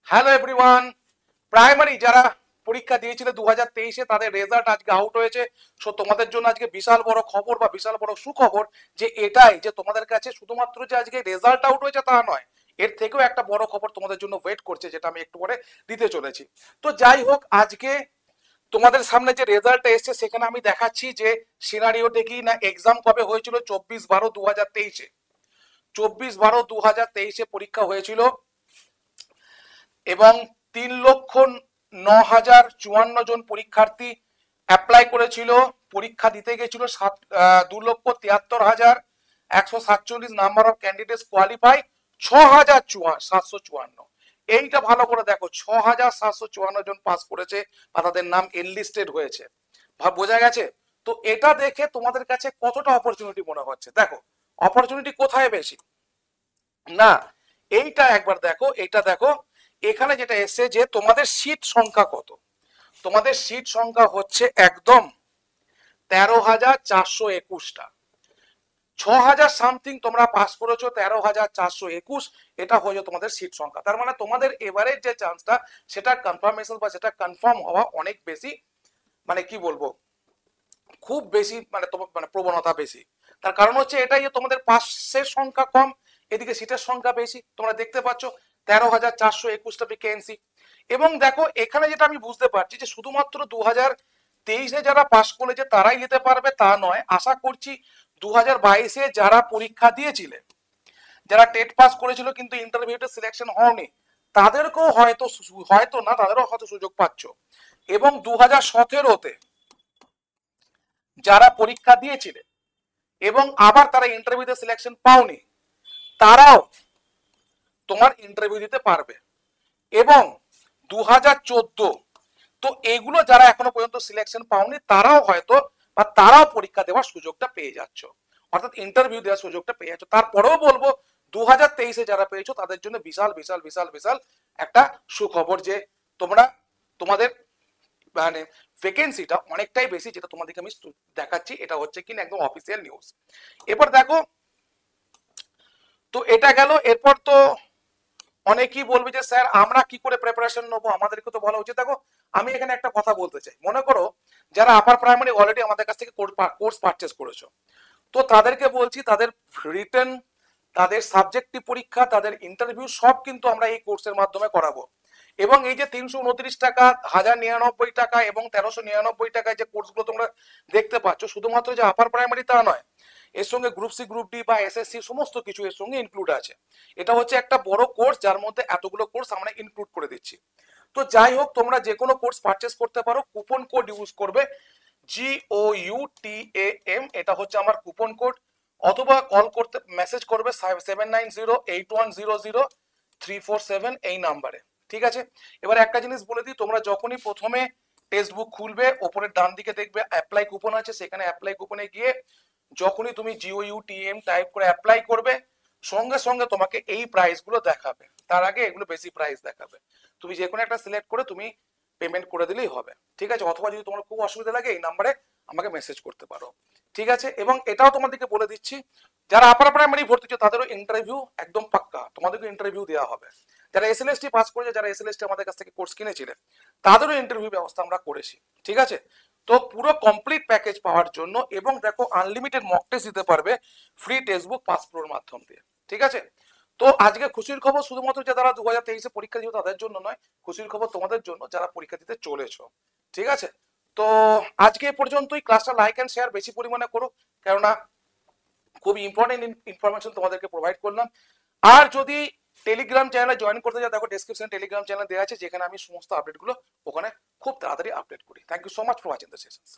Hello everyone, primary যারা পরীক্ষা দিয়েছিল 2023-এ তাদের রেজাল্ট আজকে আউট হয়েছে। সো তোমাদের জন্য আজকে বিশাল বড় খবর বা বিশাল বড় সুখবর যে এটাই যে তোমাদের কাছে শুধুমাত্র যে আজকে রেজাল্ট আউট হয়েছে তা নয়, এর থেকেও একটা বড় খবর তোমাদের জন্য ওয়েট করছে, যেটা আমি একটু পরে দিতে চলেছি। তো যাই হোক, আজকে তোমাদের সামনে যে রেজাল্টটা এসছে সেখানে আমি দেখাচ্ছি যে সিনারিওতে কি না এক্সাম কবে হয়েছিল। 24/12/2023-এ 24/12/2023-এ পরীক্ষা হয়েছিল এবং 3,09,054 জন পরীক্ষার্থী অ্যাপ্লাই করেছিল, পরীক্ষা দিতে গেছিল 2,73,147 নাম্বার অফ ক্যান্ডিডেটস কোয়ালিফাই 6,754। এইটা ভালো করে দেখো, 6,754 জন পাস করেছে বা তাদের নাম এনলিস্টেড হয়েছে। বোঝা গেছে? তো এটা দেখে তোমাদের কাছে কতটা অপরচুনিটি মনে হচ্ছে? দেখো, অপরচুনিটি কোথায় বেশি না, এইটা একবার দেখো, এইটা দেখো, এখানে যেটা এসছে যে তোমাদের সিট সংখ্যা কত। তোমাদের সিট সংখ্যা হচ্ছে একদম 13,421টা। 6,000 সামথিং তোমরা পাস করেছো, 13,421 এটা হয়ে তোমাদের সিট সংখ্যা। তার মানে তোমাদের এবারের যে চান্সটা সেটা কনফার্মেশন বা সেটা কনফার্ম হওয়া অনেক বেশি, মানে কি বলবো, খুব বেশি, মানে তোমার মানে প্রবণতা বেশি। তার কারণ হচ্ছে এটাই যে তোমাদের পাসের সংখ্যা কম, এদিকে সিটের সংখ্যা বেশি। তোমরা দেখতে পাচ্ছ 13,421টা ভ্যাকেন্সি। এবং দেখো এখানে যেটা আমি বুঝতে পারছি যে শুধুমাত্র 2023-এ যারা পাস করেছে তারাই যেতে পারবে তা নয়। আশা করছি 2022-এ যারা পরীক্ষা দিয়েছিলেন, যারা টেট পাস করেছিল কিন্তু ইন্টারভিউতে সিলেকশন হয়নি, তাদেরকেও হয়তো না, তাদেরও হয়তো সুযোগ পাচ্ছ। এবং 2017-তে যারা পরীক্ষা দিয়েছিলেন এবং আবার তারা ইন্টারভিউতে সিলেকশন পাওনি, তারাও তোমার ইন্টারভিউ দিতে পারবে। এবং 2014, তো এগুলো যারা এখনো পর্যন্ত সিলেকশন পাওনি তারাও হয়তো বা তারাও পরীক্ষা দেওয়ার সুযোগটা পেয়ে যাচ্ছ, অর্থাৎ ইন্টারভিউ দেওয়ার সুযোগটা পেয়ে যাচ্ছ। তারপরেও বলবো 2023-এ যারা পেয়েছো তাদের জন্য বিশাল বিশাল বিশাল বিশাল একটা সুখবর যে তোমরা তোমাদের মানে ভ্যাকেন্সিটা অনেকটাই বেশি, যেটা তোমাদেরকে আমি দেখাচ্ছি। এটা হচ্ছে কিনা একদম অফিসিয়াল নিউজ। এবার দেখো, তো এটা গেল। এরপর তো অনেকেই বলবে যে স্যার আমরা কি করে প্রিপারেশন নেবো, আমাদেরকে তো বলা উচিত। দেখো, আমি এখানে একটা কথা বলতে চাই। মনে করো যারা আপার প্রাইমারি অলরেডি আমাদের কাছ থেকে কোর্স পারচেস করেছো, তো তাদেরকে বলছি তাদের রিটেন, তাদের সাবজেক্টিভ পরীক্ষা, তাদের ইন্টারভিউ সব কিন্তু আমরা এই কোর্সের মাধ্যমে করাবো। এবং এই যে 329 টাকা, 1,099 টাকা এবং 1,399 টাকায় যে কোর্সগুলো তোমরা দেখতে পাচ্ছ, শুধুমাত্র যে আপার প্রাইমারি তা নয়, এর সঙ্গে গ্রুপ সি, গ্রুপ ডি বা এসএসসি সমস্ত কিছু এর সঙ্গে ইনক্লুড আছে। এটা হচ্ছে একটা বড় কোর্স যার মধ্যে এতগুলো কোর্স আমরা ইনক্লুড করে দিচ্ছি। তো যাই হোক, তোমরা যে কোনো কোর্স পারচেস করতে পারো, কুপন কোড ইউজ করবে GOUTAM, এটা হচ্ছে আমার কুপন কোড। অথবা কল করতে, মেসেজ করবে 7908100347 এই নাম্বারে। ঠিক আছে? এবার একটা জিনিস বলে দিই, তোমরা যখনই প্রথমে টেক্সট বুক খুলবে, ওপরের ডান দিকে দেখবে অ্যাপ্লাই কুপন আছে, সেখানে অ্যাপ্লাই কুপনে গিয়ে যখনই তুমি GOUTM টাইপ করে অ্যাপ্লাই করবে, সঙ্গে সঙ্গে তোমাকে এই প্রাইস গুলো দেখাবে। তার আগে এগুলো বেশি প্রাইস দেখাবে। তুমি যে কোনো একটা সিলেক্ট করে তুমি পেমেন্ট করে দিলেই হবে। ঠিক আছে? অথবা যদি তোমার খুব অসুবিধা লাগে এই নাম্বারে আমাকে মেসেজ করতে পারো। ঠিক আছে? এবং এটাও তোমাদেরকে বলে দিচ্ছি, যারা আপার প্রাইমারি ভর্তি হচ্ছে তাদেরও ইন্টারভিউ একদম পাক্কা, তোমাদেরকে ইন্টারভিউ দেওয়া হবে। যারা এসএলএসটি পাস করেছে, যারা এসএলএসটি আমাদের কাছ থেকে কোর্স কিনেছিলেন, তাদেরও ইন্টারভিউ ব্যবস্থা আমরা করেছি। ঠিক আছে? তো পুরো কমপ্লিট প্যাকেজ পাওয়ার জন্য, এবং দেখো আনলিমিটেড মক টেস্ট দিতে পারবে ফ্রি টেক্সট বুক পাস প্রোর মাধ্যম দিয়ে। ঠিক আছে? তো আজকে খুশির খবর শুধুমাত্র যে যারা 2023-এ পরীক্ষা দিও তাদের জন্য নয়, খুশির খবর তোমাদের জন্য যারা পরীক্ষা দিতে চলেছো। ঠিক আছে? তো আজকে এ পর্যন্তই। ক্লাসটা লাইক এন্ড শেয়ার বেশি পরিমাণে করো, কেননা খুবই ইম্পর্টেন্ট ইনফরমেশন তোমাদেরকে প্রোভাইড করলাম। আর যদি টেলিগ্রাম চ্যানেলে জয়েন করতে চাও, দেখো ডেসক্রিপশনে টেলিগ্রাম চ্যানেল দেওয়া আছে, যেখানে আমি সমস্ত আপডেটগুলো ওখানে খুব তাড়াতাড়ি আপডেট করি। Thank you so much for watching the sessions.